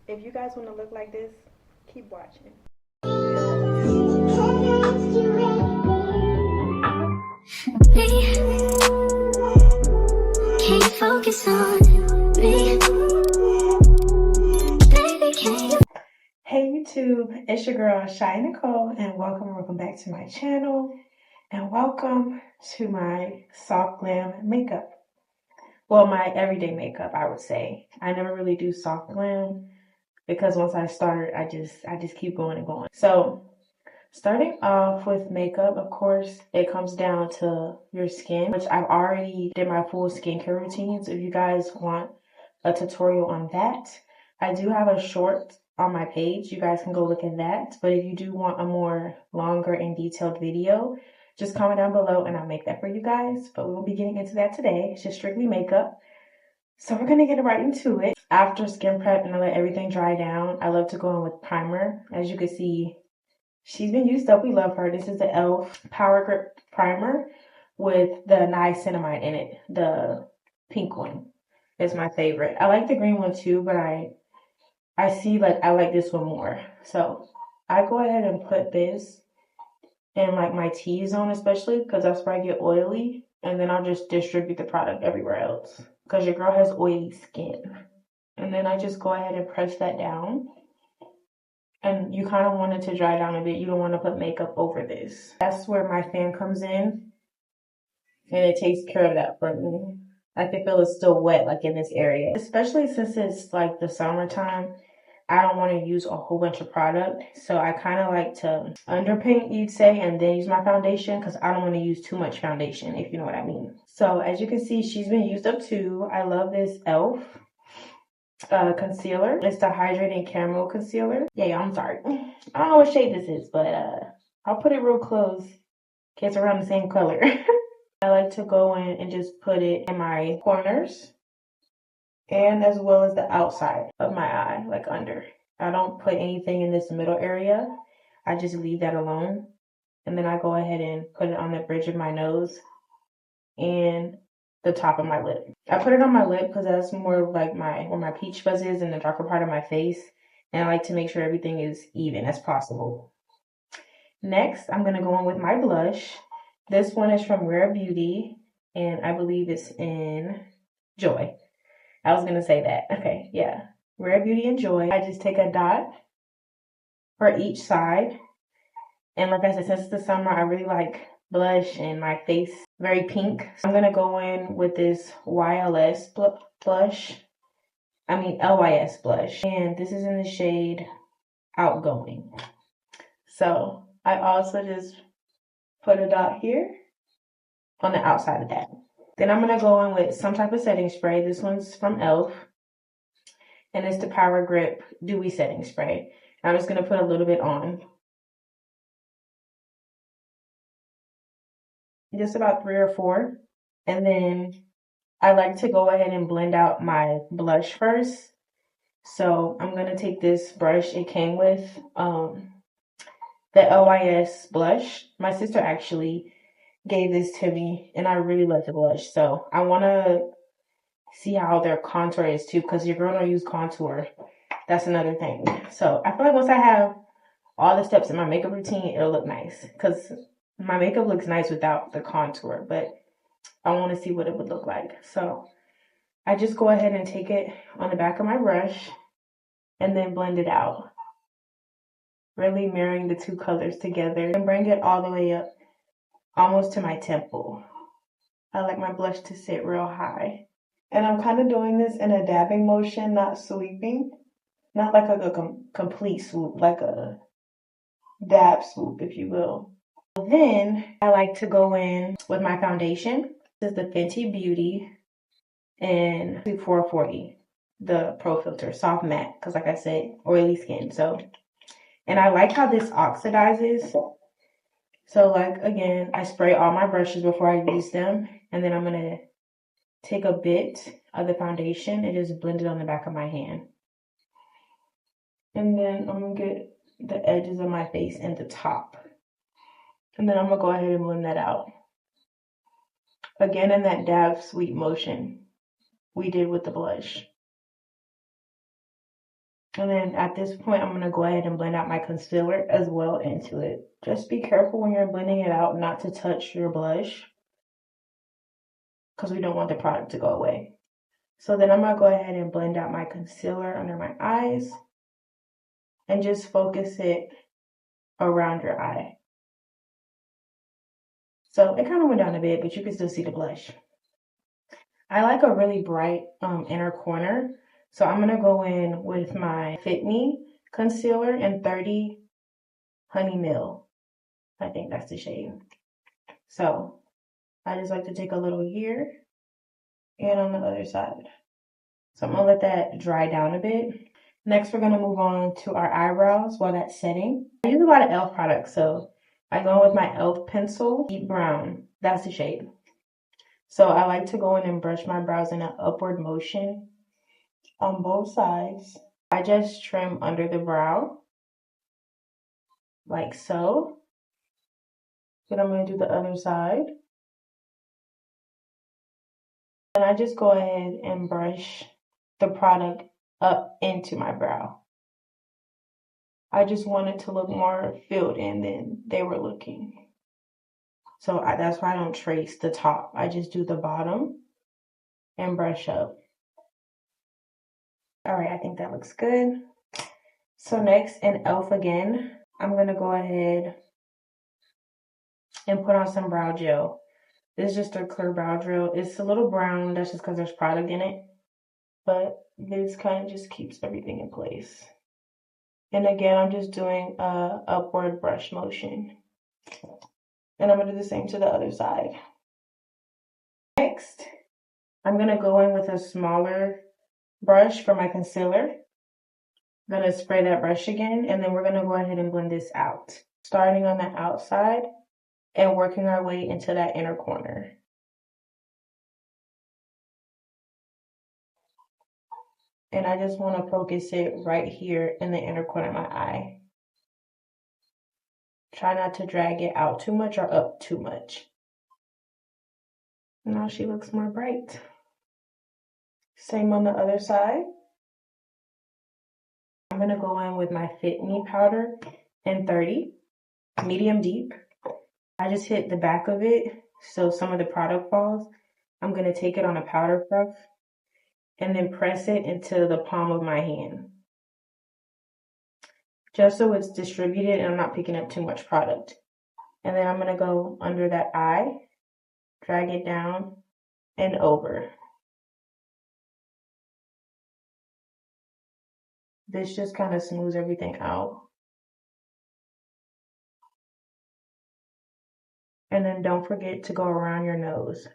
If you guys want to look like this, keep watching. Can't focus on me. Baby, can you? Hey YouTube, it's your girl Shy Nicole, and welcome back to my channel, and welcome to my soft glam makeup. Well, my everyday makeup, I would say. I never really do soft glam because once I start, I just keep going and going. So starting off with makeup, of course, it comes down to your skin, which I've already did my full skincare routine. So if you guys want a tutorial on that, I do have a short on my page. You guys can go look at that. But if you do want a more longer and detailed video, just comment down below and I'll make that for you guys. But we'll be getting into that today. It's just strictly makeup. So we're going to get right into it. After skin prep and I let everything dry down, I love to go in with primer. As you can see, she's been used up. We love her. This is the e.l.f. Power Grip Primer with the niacinamide in it. The pink one is my favorite. I like the green one too, but I see like I like this one more. So I go ahead and put this in like my T-zone, especially because that's where I get oily. And then I'll just distribute the product everywhere else because your girl has oily skin. And then I just go ahead and press that down. And you kind of want it to dry down a bit. You don't want to put makeup over this. That's where my fan comes in. And it takes care of that for me. I can feel it's still wet like in this area. Especially since it's like the summertime. I don't want to use a whole bunch of product. So I kind of like to underpaint, you'd say, and then use my foundation. Because I don't want to use too much foundation, if you know what I mean. So as you can see, she's been used up too. I love this e.l.f. Concealer. It's the Hydrating Caramel Concealer. Yeah, I'm sorry. I don't know what shade this is, but I'll put it real close in case it's around the same color. I like to go in and just put it in my corners and as well as the outside of my eye, like under. I don't put anything in this middle area. I just leave that alone. And then I go ahead and put it on the bridge of my nose and the top of my lip. I put it on my lip because that's more like where my peach fuzz is in the darker part of my face. And I like to make sure everything is even as possible. Next, I'm going to go in with my blush. This one is from Rare Beauty. And I believe it's in Joy. I was going to say that. Okay, yeah. Rare Beauty and Joy. I just take a dot for each side. And like I said, since it's the summer, I really like blush and my face very pink. So I'm going to go in with this LYS blush. And this is in the shade Outgoing. So I also just put a dot here on the outside of that. Then I'm going to go in with some type of setting spray. This one's from e.l.f. And it's the Power Grip Dewy Setting Spray. I'm just going to put a little bit on. Just about 3 or 4. And then I like to go ahead and blend out my blush first. So I'm going to take this brush. It came with the LYS blush. My sister actually gave this to me and I really love the blush. So I want to see how their contour is too because your girl don't use contour. That's another thing. So I feel like once I have all the steps in my makeup routine, it'll look nice because my makeup looks nice without the contour, but I want to see what it would look like. So I just go ahead and take it on the back of my brush and then blend it out. Really marrying the two colors together and bring it all the way up almost to my temple. I like my blush to sit real high. And I'm kind of doing this in a dabbing motion, not sweeping. Not like a complete swoop, like a dab swoop, if you will. Then I like to go in with my foundation. This is the Fenty Beauty in 440, the Pro Filter Soft Matte, because like I said, oily skin. So, and I like how this oxidizes. So like, again, I spray all my brushes before I use them. And then I'm going to take a bit of the foundation and just blend it on the back of my hand. And then I'm going to get the edges of my face and the top. And then I'm going to go ahead and blend that out. Again, in that dab sweep motion we did with the blush. And then at this point, I'm going to go ahead and blend out my concealer as well into it. Just be careful when you're blending it out not to touch your blush, because we don't want the product to go away. So then I'm going to go ahead and blend out my concealer under my eyes and just focus it around your eye. So it kind of went down a bit, but you can still see the blush. I like a really bright inner corner. So I'm going to go in with my Fit Me concealer in 30 Honey Mill. I think that's the shade. So I just like to take a little here and on the other side. So I'm going to let that dry down a bit. Next, we're going to move on to our eyebrows while that's setting. I use a lot of e.l.f. products, so I go with my e.l.f. pencil, deep brown. That's the shade. So I like to go in and brush my brows in an upward motion on both sides. I just trim under the brow, like so. Then I'm going to do the other side. And I just go ahead and brush the product up into my brow. I just wanted to look more filled in than they were looking. So that's why I don't trace the top. I just do the bottom and brush up. All right, I think that looks good. So next, in e.l.f. again, I'm going to go ahead and put on some brow gel. This is just a clear brow gel. It's a little brown. That's just because there's product in it. But this kind of just keeps everything in place. And again, I'm just doing a upward brush motion. And I'm going to do the same to the other side. Next, I'm going to go in with a smaller brush for my concealer. I'm going to spray that brush again, and then we're going to go ahead and blend this out. Starting on the outside and working our way into that inner corner. And I just want to focus it right here in the inner corner of my eye. Try not to drag it out too much or up too much. Now she looks more bright. Same on the other side. I'm going to go in with my Fit Me powder in 30, medium deep. I just hit the back of it so some of the product falls. I'm going to take it on a powder puff and then press it into the palm of my hand. Just so it's distributed and I'm not picking up too much product. And then I'm going to go under that eye, drag it down and over. This just kind of smooths everything out. And then don't forget to go around your nose.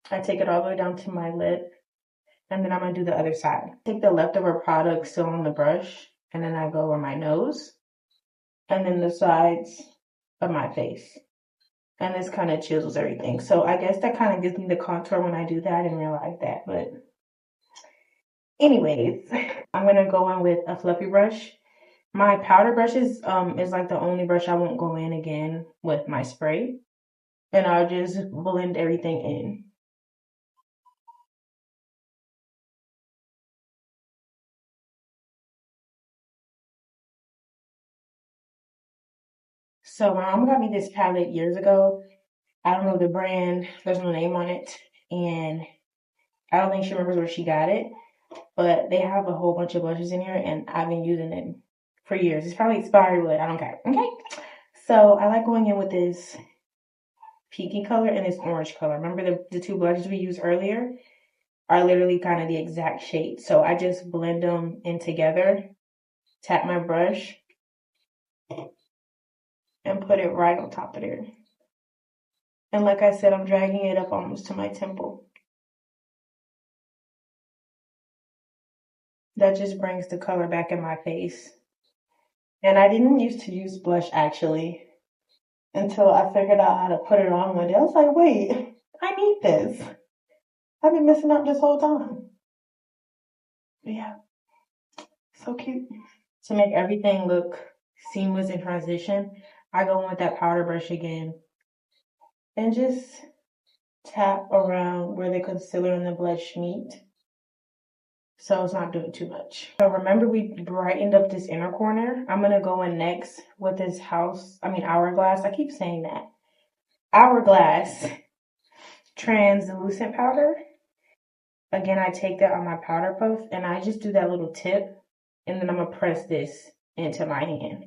I take it all the way down to my lip. And then I'm going to do the other side. Take the leftover product still on the brush. And then I go over my nose. And then the sides of my face. And this kind of chisels everything. So I guess that kind of gives me the contour when I do that. I didn't realize that. But anyways, I'm going to go in with a fluffy brush. My powder brushes is like the only brush I won't go in again with my spray. And I'll just blend everything in. So my mom got me this palette years ago. I don't know the brand. There's no name on it. And I don't think she remembers where she got it. But they have a whole bunch of blushes in here. And I've been using it for years. It's probably expired, but I don't care. Okay? So I like going in with this pinky color and this orange color. Remember the two blushes we used earlier are literally kind of the exact shade. So I just blend them in together. Tap my brush. And put it right on top of there. And like I said, I'm dragging it up almost to my temple. That just brings the color back in my face. And I didn't used to use blush actually until I figured out how to put it on one day. I was like, wait, I need this. I've been missing out this whole time. But yeah, so cute. To make everything look seamless in transition, I go in with that powder brush again and just tap around where the concealer and the blush meet, so it's not doing too much. So remember we brightened up this inner corner. I'm gonna go in next with this Hourglass. I keep saying that. Hourglass translucent powder. Again, I take that on my powder puff and I just do that little tip, and then I'm gonna press this into my hand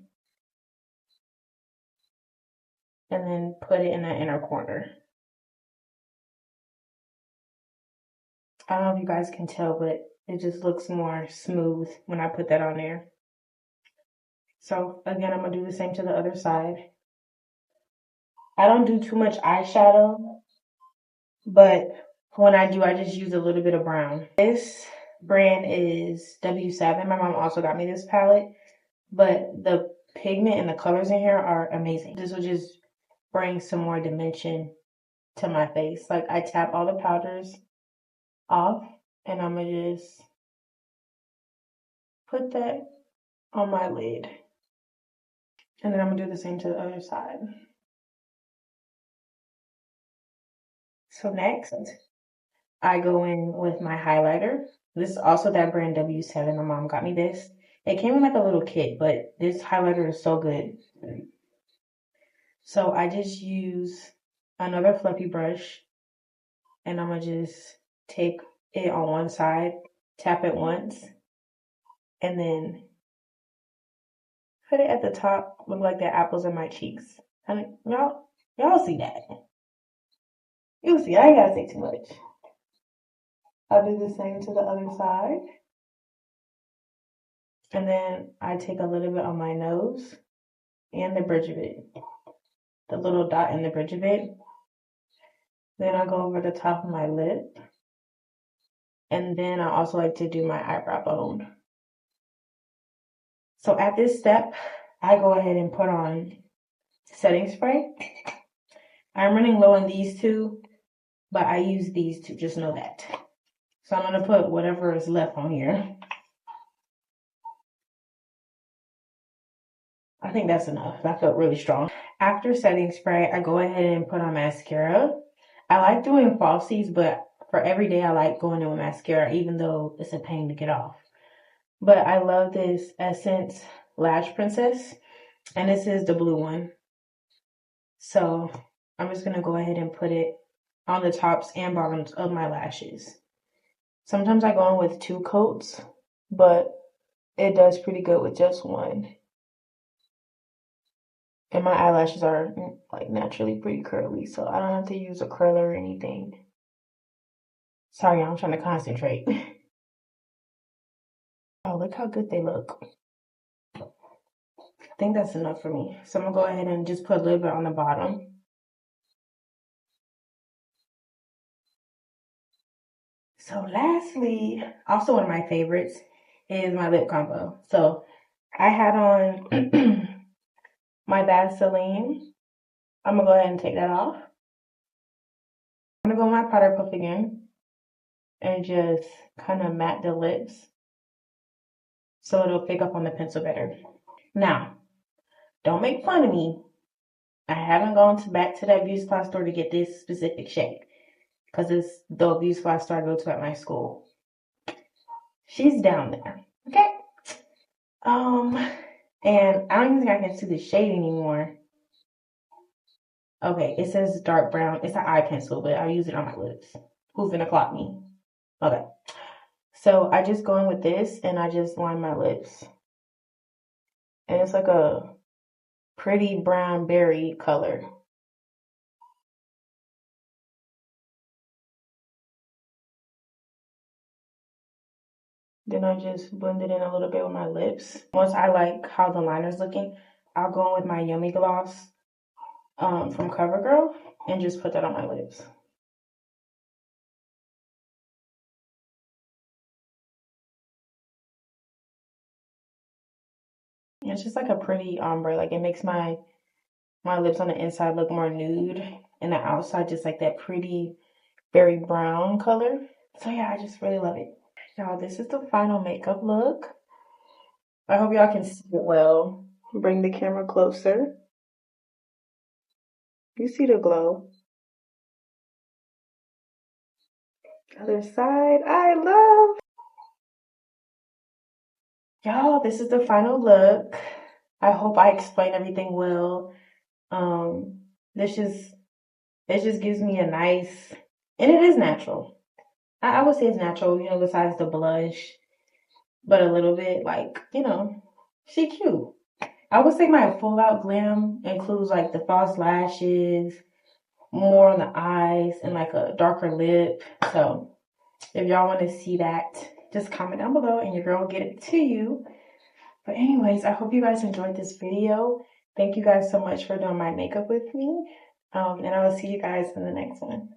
and then put it in the inner corner. I don't know if you guys can tell, but it just looks more smooth when I put that on there. So again, I'm gonna do the same to the other side. I don't do too much eyeshadow, but when I do, I just use a little bit of brown. This brand is W7. My mom also got me this palette, but the pigment and the colors in here are amazing. This will just bring some more dimension to my face. Like, I tap all the powders off and I'm gonna just put that on my lid. And then I'm gonna do the same to the other side. So next, I go in with my highlighter. This is also that brand W7. My mom got me this. It came in like a little kit, but this highlighter is so good. So I just use another fluffy brush and I'm gonna just take it on one side, tap it once, and then put it at the top, look like the apples in my cheeks. I mean, y'all see that. You see, I ain't gotta say too much. I'll do the same to the other side. And then I take a little bit on my nose and the bridge of it. The little dot in the bridge of it. Then I go over the top of my lip. And then I also like to do my eyebrow bone. So at this step, I go ahead and put on setting spray. I'm running low on these two, but I use these two, just know that. So I'm gonna put whatever is left on here. I think that's enough. That felt really strong. After setting spray, I go ahead and put on mascara. I like doing falsies, but for every day I like going in with mascara, even though it's a pain to get off. But I love this Essence Lash Princess, and this is the blue one. So I'm just gonna go ahead and put it on the tops and bottoms of my lashes. Sometimes I go in with 2 coats, but it does pretty good with just one. And my eyelashes are like naturally pretty curly, so I don't have to use a curler or anything. Sorry, I'm trying to concentrate. Oh, look how good they look. I think that's enough for me. So I'm gonna go ahead and just put a little bit on the bottom. So lastly, also one of my favorites is my lip combo. So I had on my Vaseline. I'm gonna go ahead and take that off. I'm gonna go with my powder puff again and just kind of matte the lips so it'll pick up on the pencil better. Now, don't make fun of me. I haven't gone back to that beauty supply store to get this specific shade because it's the beauty supply store I go to at my school. She's down there, okay? And I don't even think I can see the shade anymore. Okay, it says dark brown. It's an eye pencil, but I'll use it on my lips. Who's gonna clock me? Okay. So I just go in with this and I just line my lips. And it's like a pretty brown berry color. Then I just blend it in a little bit with my lips. Once I like how the liner's looking, I'll go in with my Yummy Gloss from CoverGirl and just put that on my lips. And it's just like a pretty ombre. Like, it makes my lips on the inside look more nude and the outside just like that pretty berry brown color. So yeah, I just really love it. Y'all, this is the final makeup look. I hope y'all can see it well. Bring the camera closer. You see the glow. Other side. I love. Y'all, this is the final look. I hope I explained everything well. This just, it just gives me a nice, and it is natural. I would say it's natural, besides the blush, but a little bit like, she cute. I would say my full out glam includes like the false lashes, more on the eyes, and like a darker lip. So if y'all want to see that, just comment down below and your girl will get it to you. But anyways, I hope you guys enjoyed this video. Thank you guys so much for doing my makeup with me. And I will see you guys in the next one.